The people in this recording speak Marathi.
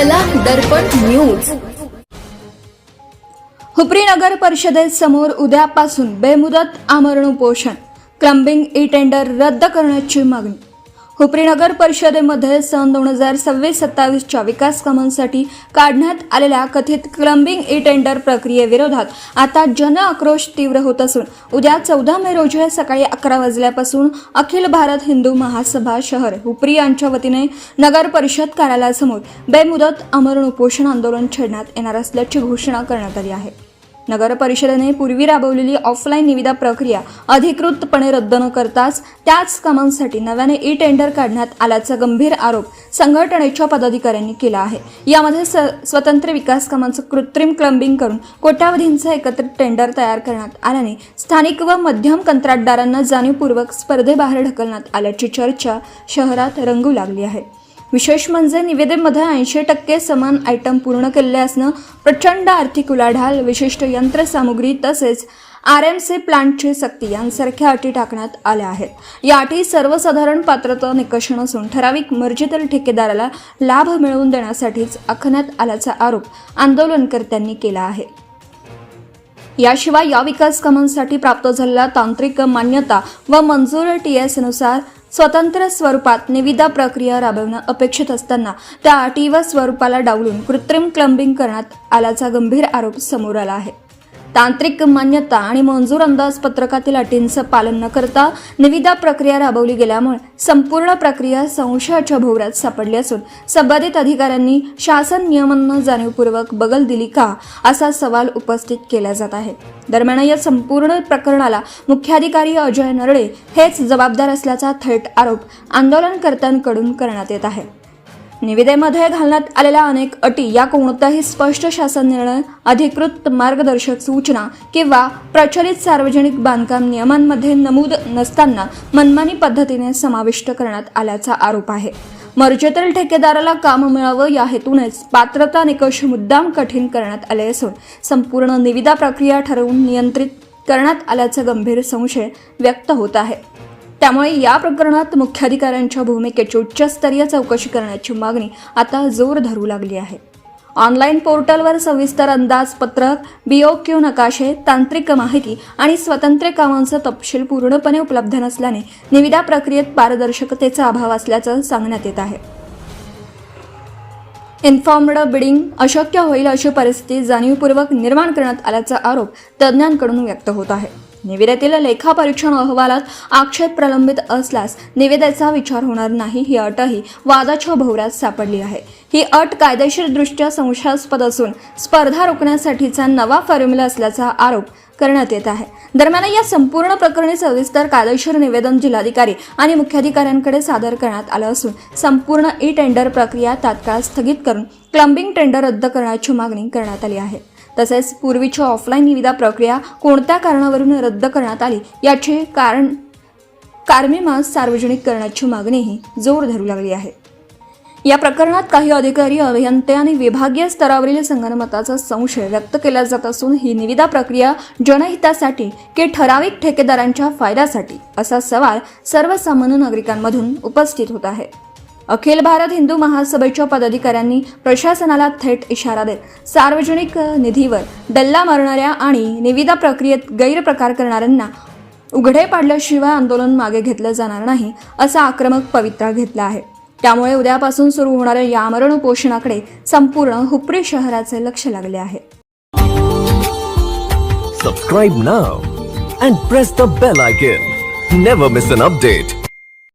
कला दर्पण न्यूज। हुपरी नगर परिषदेसमोर उद्यापासून बेमुदत आमरण उपोषण, क्लंबिंग ई टेंडर रद्द करण्याची मागणी। हुपरी नगर परिषदेमध्ये सन 2026-27च्या विकास कामांसाठी काढण्यात आलेल्या कथित क्लंबिंग ई टेंडर प्रक्रियेविरोधात आता जन आक्रोश तीव्र होत असून उद्या 14 मे रोजी सकाळी 11 वाजल्यापासून अखिल भारत हिंदू महासभा शहर हुपरी यांच्या वतीने नगर परिषद कार्यालयासमोर बेमुदत आमरण उपोषण आंदोलन छेडण्यात येणार असल्याची घोषणा करण्यात आली आहे। नगर परिषदेने पूर्वी राबवलेली ऑफलाईन निविदा प्रक्रिया अधिकृतपणे रद्द न करताच त्याच कामांसाठी नव्याने ई टेंडर काढण्यात आल्याचा गंभीर आरोप संघटनेच्या पदाधिकाऱ्यांनी केला आहे। यामध्ये स्वतंत्र विकास कामांचं कृत्रिम क्लंबिंग करून कोट्यावधींचं एकत्रित टेंडर तयार करण्यात आल्याने स्थानिक व मध्यम कंत्राटदारांना जाणीवपूर्वक स्पर्धेबाहेर ढकलण्यात आल्याची चर्चा शहरात रंगू लागली आहे। विशेष म्हणजे निविदेमध्ये 80% समान आयटम पूर्ण केलेले असणं, प्रचंड आर्थिक उलाढाल, विशिष्ट यंत्रसामुग्री तसेच RMC प्लांटची सक्ती यांसारख्या अटी टाकण्यात आल्या आहेत। या अटी सर्वसाधारण पात्रता निकष नसून ठराविक मर्जीतील ठेकेदाराला लाभ मिळवून देण्यासाठीच आखण्यात आल्याचा आरोप आंदोलनकर्त्यांनी केला आहे। याशिवाय या विकास कामांसाठी प्राप्त झालेल्या तांत्रिक मान्यता व मंजूर TS नुसार स्वतंत्र स्वरूपात निविदा प्रक्रिया राबवणं अपेक्षित असताना त्या अटी व स्वरूपाला डावलून कृत्रिम क्लंबिंग करण्यात आल्याचा गंभीर आरोप समोर आला आहे। तांत्रिक मान्यता आणि मंजूर अंदाजपत्रकातील अटींचं पालन न करता निविदा प्रक्रिया राबवली गेल्यामुळे संपूर्ण प्रक्रिया संशयाच्या भोवऱ्यात सापडली असून संबंधित अधिकाऱ्यांनी शासन नियमांना जाणीवपूर्वक बगल दिली का असा सवाल उपस्थित केला जात आहे। दरम्यान या संपूर्ण प्रकरणाला मुख्याधिकारी अजय नरळे हेच जबाबदार असल्याचा थेट आरोप आंदोलनकर्त्यांकडून करण्यात येत आहे। निविदेमध्ये घालण्यात आलेल्या अनेक अटी या कोणताही स्पष्ट शासन निर्णय, अधिकृत मार्गदर्शक सूचना किंवा प्रचलित सार्वजनिक बांधकाम नियमांमध्ये नमूद नसताना मनमानी पद्धतीने समाविष्ट करण्यात आल्याचा आरोप आहे। मर्जीतील ठेकेदाराला काम मिळावं या हेतूनेच पात्रता निकष मुद्दाम कठीण करण्यात आले असून संपूर्ण निविदा प्रक्रिया ठरवून नियंत्रित करण्यात आल्याचा गंभीर संशय व्यक्त होत आहे। त्यामुळे या प्रकरणात मुख्याधिकाऱ्यांच्या भूमिकेची उच्चस्तरीय चौकशी करण्याची मागणी आता जोर धरू लागली आहे। ऑनलाईन पोर्टलवर सविस्तर अंदाजपत्रक, BOQ नकाशे, तांत्रिक माहिती आणि स्वतंत्र कामांचा तपशील पूर्णपणे उपलब्ध नसल्याने निविदा प्रक्रियेत पारदर्शकतेचा अभाव असल्याचं सांगण्यात येत आहे। इन्फॉर्म्ड बिडिंग अशक्य होईल अशी परिस्थिती जाणीवपूर्वक निर्माण करण्यात आल्याचा आरोप तज्ज्ञांकडून व्यक्त होत आहे। निविदेतील लेखापरीक्षण अहवालात आक्षेप प्रलंबित असल्यास निविदेचा विचार होणार नाही ही अटही वादाच्या भोवऱ्यात सापडली आहे। ही अट कायदेशीरदृष्ट्या संशयास्पद असून स्पर्धा रोखण्यासाठीचा नवा फॉर्म्युला असल्याचा आरोप करण्यात येत आहे। दरम्यान या संपूर्ण प्रकरणी सविस्तर कायदेशीर निवेदन जिल्हाधिकारी आणि मुख्याधिकाऱ्यांकडे सादर करण्यात आलं असून संपूर्ण ई टेंडर प्रक्रिया तात्काळ स्थगित करून क्लंबिंग टेंडर रद्द करण्याची मागणी करण्यात आली आहे। तसेच पूर्वीची ऑफलाईन निविदा प्रक्रिया कोणत्या कारणावरून रद्द करण्यात आली याचे कारणमीमांसा सार्वजनिक करण्याची मागणीही जोर धरू लागली आहे। या प्रकरणात काही अधिकारी, अभियंते आणि विभागीय स्तरावरील संगनमताचा संशय व्यक्त केला जात असून ही निविदा प्रक्रिया जनहितासाठी की ठराविक ठेकेदारांच्या फायद्यासाठी असा सवाल सर्वसामान्य नागरिकांमधून उपस्थित होत आहे। अखिल भारत हिंदू महासभेच्या पदाधिकाऱ्यांनी प्रशासनाला थेट इशारा देत सार्वजनिक निधीवर डल्ला मारणाऱ्या आणि निविदा प्रक्रियेत गैरप्रकार करणाऱ्यांना उघडे पाडल्याशिवाय आंदोलन मागे घेतलं जाणार नाही असा आक्रमक पवित्रा घेतला आहे। त्यामुळे उद्यापासून सुरू होणाऱ्या या आमरण उपोषणाकडे संपूर्ण हुपरी शहराचे लक्ष लागले आहे। Subscribe now and press the bell icon. Never miss an update.